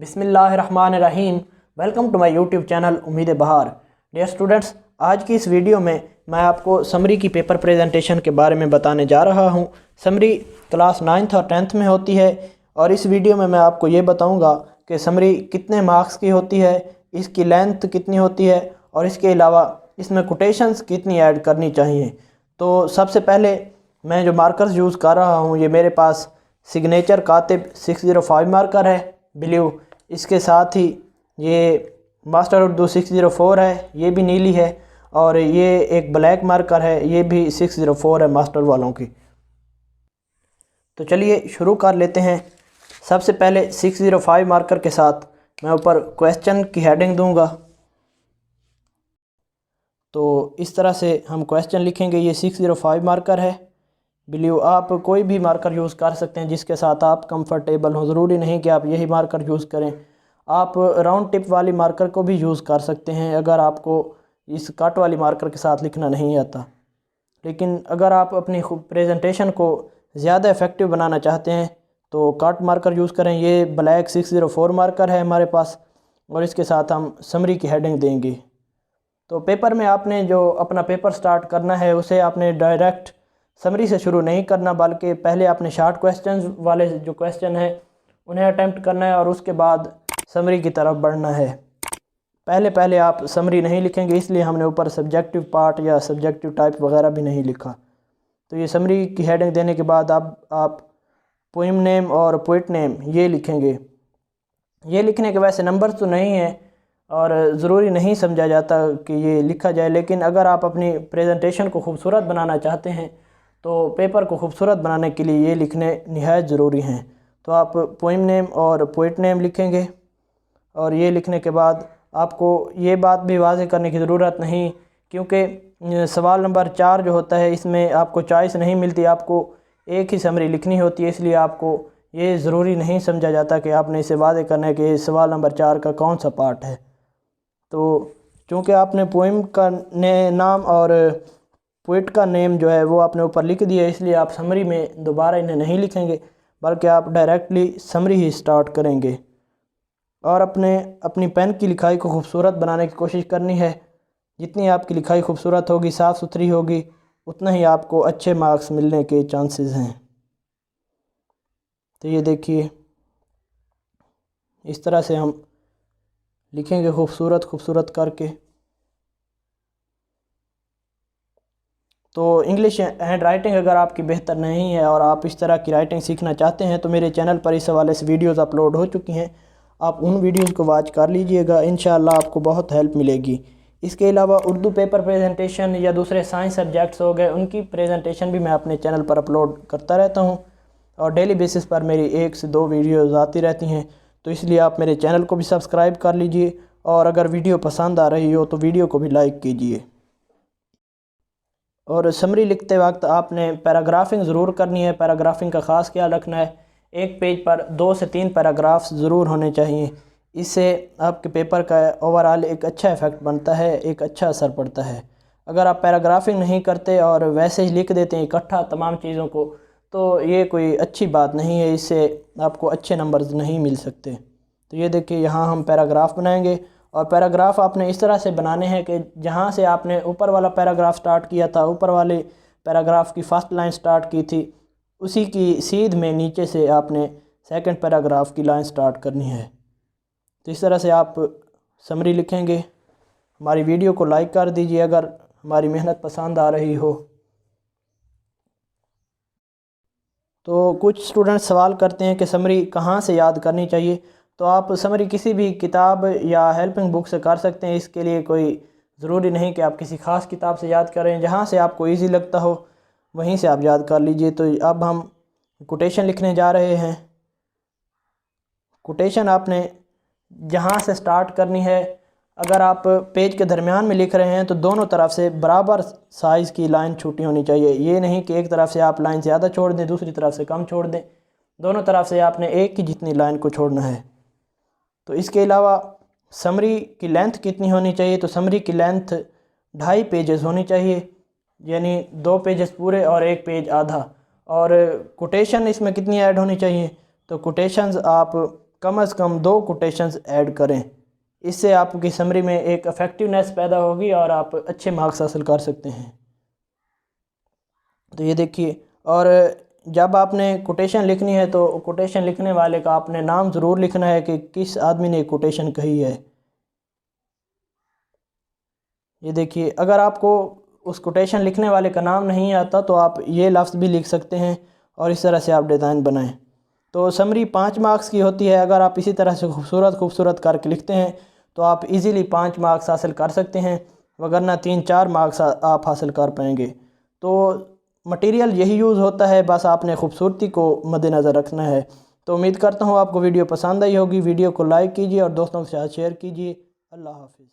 बिस्मिल्लाहिर्रहमानिर्रहीम। Welcome to my YouTube channel Ummeed Bahar. Dear students, आज की इस वीडियो में मैं आपको समरी की पेपर प्रेजेंटेशन के बारे में बताने जा रहा हूं। समरी क्लास 9th और 10th में होती है और इस वीडियो में मैं आपको ये बताऊंगा कि समरी कितने मार्क्स की होती है, इसकी लेंथ कितनी होती है और इसके अलावा इसमें कोटेशंस कितनी ऐड करनी चाहिए। तो सबसे पहले मैं जो मार्कर्स यूज़ कर रहा हूँ, ये मेरे पास सिग्नेचर कातिब 605 मार्कर है ब्लू। इसके साथ ही ये मास्टर उर्दू 604 है, ये भी नीली है, और ये एक ब्लैक मार्कर है, ये भी 604 है मास्टर वालों की। तो चलिए शुरू कर लेते हैं। सबसे पहले 605 मार्कर के साथ मैं ऊपर क्वेश्चन की हेडिंग दूंगा। तो इस तरह से हम क्वेश्चन लिखेंगे। ये 605 मार्कर है ब्लू। आप कोई भी मार्कर यूज़ कर सकते हैं जिसके साथ आप कंफर्टेबल हो, ज़रूरी नहीं कि आप यही मार्कर यूज़ करें। आप राउंड टिप वाली मार्कर को भी यूज़ कर सकते हैं अगर आपको इस कट वाली मार्कर के साथ लिखना नहीं आता। लेकिन अगर आप अपनी प्रेजेंटेशन को ज़्यादा इफ़ेक्टिव बनाना चाहते हैं तो कट मार्कर यूज़ करें। ये ब्लैक 604 मार्कर है हमारे पास और इसके साथ हम समरी की हेडिंग देंगे। तो पेपर में आपने जो अपना पेपर स्टार्ट करना है उसे आपने डायरेक्ट समरी से शुरू नहीं करना, बल्कि पहले आपने शॉर्ट क्वेश्चंस वाले जो क्वेश्चन हैं उन्हें अटेम्प्ट करना है और उसके बाद समरी की तरफ बढ़ना है। पहले आप समरी नहीं लिखेंगे, इसलिए हमने ऊपर सब्जेक्टिव पार्ट या सब्जेक्टिव टाइप वगैरह भी नहीं लिखा। तो ये समरी की हेडिंग देने के बाद अब आप पोइम नेम और पोइट नेम ये लिखेंगे। ये लिखने के वैसे नंबर तो नहीं है और ज़रूरी नहीं समझा जाता कि ये लिखा जाए, लेकिन अगर आप अपनी प्रेजेंटेशन को खूबसूरत बनाना चाहते हैं तो पेपर को खूबसूरत बनाने के लिए ये लिखने निहायत ज़रूरी हैं। तो आप पोइम नेम और पोइट नेम लिखेंगे और ये लिखने के बाद आपको ये बात भी वाज़ेह करने की ज़रूरत नहीं, क्योंकि सवाल नंबर 4 जो होता है इसमें आपको चॉइस नहीं मिलती, आपको एक ही समरी लिखनी होती है। इसलिए आपको ये ज़रूरी नहीं समझा जाता कि आपने इसे वाज़ेह करना है कि सवाल नंबर 4 का कौन सा पार्ट है। तो चूँकि आपने पोइम का नाम और पोइट का नेम जो है वो आपने ऊपर लिख दिया, इसलिए आप समरी में दोबारा इन्हें नहीं लिखेंगे, बल्कि आप डायरेक्टली समरी ही स्टार्ट करेंगे। और अपनी पेन की लिखाई को खूबसूरत बनाने की कोशिश करनी है। जितनी आपकी लिखाई खूबसूरत होगी, साफ़ सुथरी होगी, उतना ही आपको अच्छे मार्क्स मिलने के चांसेस हैं। तो ये देखिए, इस तरह से हम लिखेंगे खूबसूरत करके। तो इंग्लिश हैंड राइटिंग अगर आपकी बेहतर नहीं है और आप इस तरह की राइटिंग सीखना चाहते हैं तो मेरे चैनल पर इस हवाले से वीडियोस अपलोड हो चुकी हैं, आप उन वीडियोस को वॉच कर लीजिएगा, इंशाअल्लाह आपको बहुत हेल्प मिलेगी। इसके अलावा उर्दू पेपर प्रेजेंटेशन या दूसरे साइंस सब्जेक्ट्स हो गए, उनकी प्रेजेंटेशन भी मैं अपने चैनल पर अपलोड करता रहता हूँ और डेली बेसिस पर मेरी 1 से 2 वीडियोज़ आती रहती हैं। तो इसलिए आप मेरे चैनल को भी सब्सक्राइब कर लीजिए और अगर वीडियो पसंद आ रही हो तो वीडियो को भी लाइक कीजिए। और समरी लिखते वक्त आपने पैराग्राफिंग ज़रूर करनी है। पैराग्राफिंग का ख़ास ख्याल रखना है। एक पेज पर 2 से 3 पैराग्राफ्स ज़रूर होने चाहिए। इससे आपके पेपर का ओवरऑल एक अच्छा इफ़ेक्ट बनता है, एक अच्छा असर पड़ता है। अगर आप पैराग्राफिंग नहीं करते और वैसे ही लिख देते हैं इकट्ठा तमाम चीज़ों को, तो ये कोई अच्छी बात नहीं है, इससे आपको अच्छे नंबर्स नहीं मिल सकते। तो ये देखिए, यहाँ हम पैराग्राफ बनाएंगे और पैराग्राफ आपने इस तरह से बनाने हैं कि जहाँ से आपने ऊपर वाला पैराग्राफ स्टार्ट किया था, ऊपर वाले पैराग्राफ की फ़र्स्ट लाइन स्टार्ट की थी, उसी की सीध में नीचे से आपने सेकंड पैराग्राफ की लाइन स्टार्ट करनी है। तो इस तरह से आप समरी लिखेंगे। हमारी वीडियो को लाइक कर दीजिए अगर हमारी मेहनत पसंद आ रही हो। तो कुछ स्टूडेंट सवाल करते हैं कि समरी कहाँ से याद करनी चाहिए। तो आप समरी किसी भी किताब या हेल्पिंग बुक से कर सकते हैं। इसके लिए कोई ज़रूरी नहीं कि आप किसी ख़ास किताब से याद करें, जहाँ से आपको इजी लगता हो वहीं से आप याद कर लीजिए। तो अब हम कोटेशन लिखने जा रहे हैं। कोटेशन आपने जहाँ से स्टार्ट करनी है, अगर आप पेज के दरमियान में लिख रहे हैं तो दोनों तरफ से बराबर साइज़ की लाइन छोटी होनी चाहिए। ये नहीं कि एक तरफ से आप लाइन ज़्यादा छोड़ दें, दूसरी तरफ से कम छोड़ दें। दोनों तरफ से आपने एक ही जितनी लाइन को छोड़ना है। तो इसके अलावा समरी की लेंथ कितनी होनी चाहिए, तो समरी की लेंथ 2.5 पेजेस होनी चाहिए, यानी 2 पेजेस पूरे और 1 पेज आधा। और कोटेशन इसमें कितनी ऐड होनी चाहिए, तो कोटेशंस आप कम से कम 2 कोटेशंस ऐड करें। इससे आपकी समरी में एक इफ़ेक्टिवनेस पैदा होगी और आप अच्छे मार्क्स हासिल कर सकते हैं। तो ये देखिए, और जब आपने कोटेशन लिखनी है तो कोटेशन लिखने वाले का आपने नाम ज़रूर लिखना है कि किस आदमी ने कोटेशन कही है। ये देखिए, अगर आपको उस कोटेशन लिखने वाले का नाम नहीं आता तो आप ये लफ्ज़ भी लिख सकते हैं और इस तरह से आप डिज़ाइन बनाएं। तो समरी 5 मार्क्स की होती है। अगर आप इसी तरह से खूबसूरत करके लिखते हैं तो आप इजीली 5 मार्क्स हासिल कर सकते हैं, वगरना 3-4 मार्क्स आप हासिल कर पाएंगे। तो मटेरियल यही यूज़ होता है, बस आपने खूबसूरती को मद्देनज़र रखना है। तो उम्मीद करता हूँ आपको वीडियो पसंद आई होगी। वीडियो को लाइक कीजिए और दोस्तों के साथ शेयर कीजिए। अल्लाह हाफ़िज़।